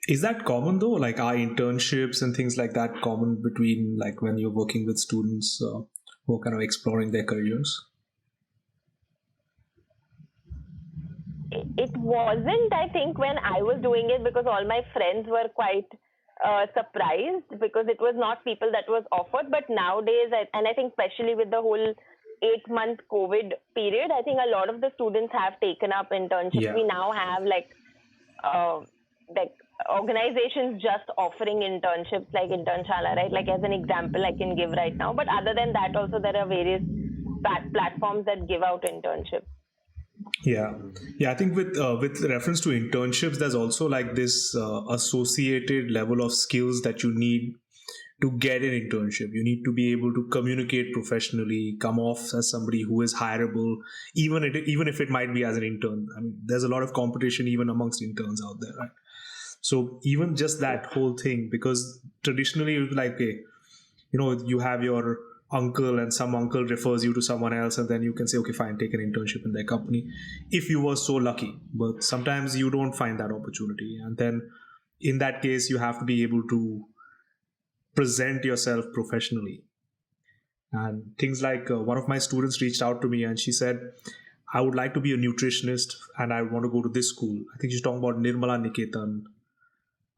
Is that common though? Like, are internships and things like that common between, like, when you're working with students who are kind of exploring their careers? It wasn't, I think, when I was doing it, because all my friends were quite surprised, because it was not people that was offered. But nowadays, and I think especially with the whole 8 month COVID period, I think a lot of the students have taken up internships. Yeah. We now have uh, like organizations just offering internships like Internshala, right? Like, as an example, I can give right now. But other than that, also there are various platforms that give out internships. Yeah, yeah. I think with reference to internships, there's also like this associated level of skills that you need to get an internship. You need to be able to communicate professionally, come off as somebody who is hireable, even if it might be as an intern. I mean, there's a lot of competition even amongst interns out there, right? So even just that whole thing, because traditionally, like, okay, you have your uncle and some uncle refers you to someone else, and then you can say, okay, fine, take an internship in their company if you were so lucky. But sometimes you don't find that opportunity, and then in that case you have to be able to present yourself professionally. And things like, one of my students reached out to me and she said, I would like to be a nutritionist and I want to go to this school. I think she's talking about Nirmala Niketan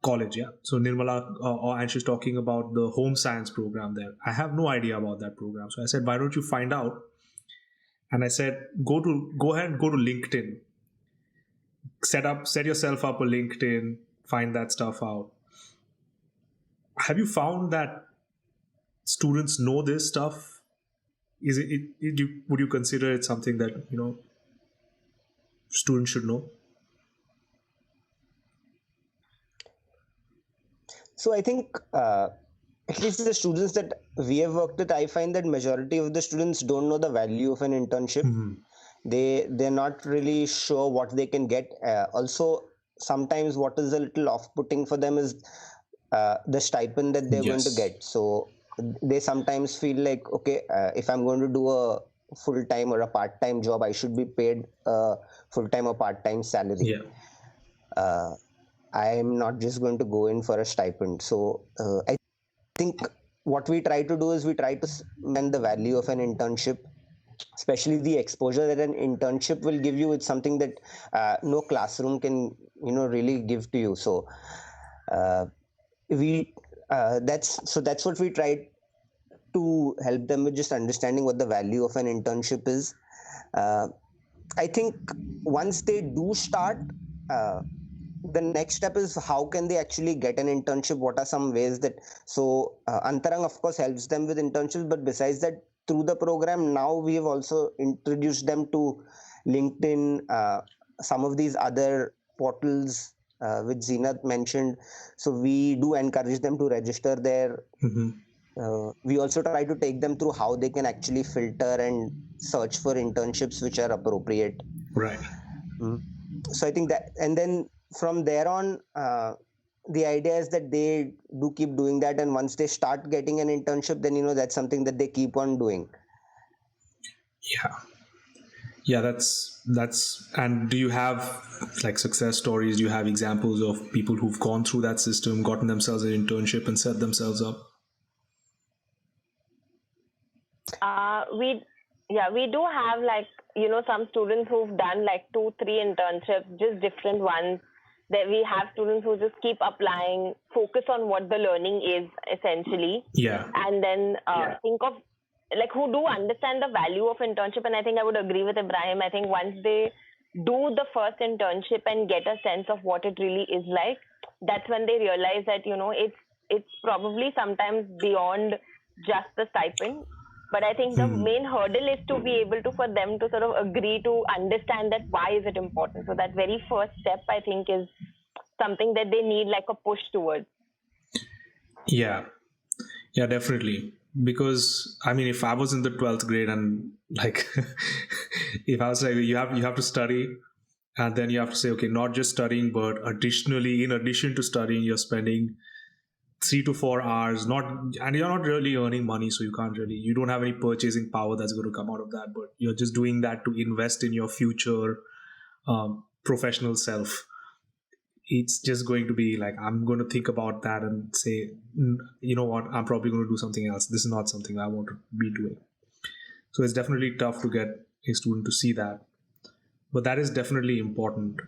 college. Yeah, so Nirmala, and she's talking about the home science program there. I have no idea about that program, so I said, why don't you find out? And I said, go ahead and go to LinkedIn, set yourself up a LinkedIn, find that stuff out. Have you found that students know this stuff? Is would you consider it something that students should know? So I think at least the students that we have worked with, I find that majority of the students don't know the value of an internship. They're not really sure what they can get. Also, sometimes what is a little off-putting for them is the stipend that they're going to get. So they sometimes feel like, okay, if I'm going to do a full-time or a part-time job, I should be paid a full-time or part-time salary. I'm not just going to go in for a stipend. So I think what we try to do is we try to spend the value of an internship, especially the exposure that an internship will give you. It's something that no classroom can really give to you. So that's what we try to help them with, just understanding what the value of an internship is. I think once they do start, the next step is how can they actually get an internship? What are some ways that, so Antarang of course helps them with internships, but besides that, through the program now we have also introduced them to LinkedIn, some of these other portals which Zeenat mentioned. So we do encourage them to register there. We also try to take them through how they can actually filter and search for internships which are appropriate. Right. So I think that, and then from there on, the idea is that they do keep doing that, and once they start getting an internship, then that's something that they keep on doing. Yeah, that's. And do you have like success stories? Do you have examples of people who've gone through that system, gotten themselves an internship, and set themselves up? We do have, like, some students who've done like 2-3 internships, just different ones. That we have students who just keep applying, focus on what the learning is essentially, and then think of, like, who do understand the value of internship. And I think I would agree with Ibrahim. I think once they do the first internship and get a sense of what it really is like, that's when they realize that it's probably sometimes beyond just the stipend. But I think the main hurdle is to be able to, for them to sort of agree to understand that why is it important. So that very first step, I think, is something that they need like a push towards. Yeah, definitely. Because I mean, if I was in the 12th grade and like, if I was like, you have to study, and then you have to say, okay, not just studying, but additionally, in addition to studying, you're spending 3 to 4 hours, and you're not really earning money, so you don't have any purchasing power that's going to come out of that, but you're just doing that to invest in your future professional self. it's just going to be like, I'm going to think about that and say, you know what, I'm probably going to do something else. This is not something I want to be doing. So it's definitely tough to get a student to see that. But that is definitely important.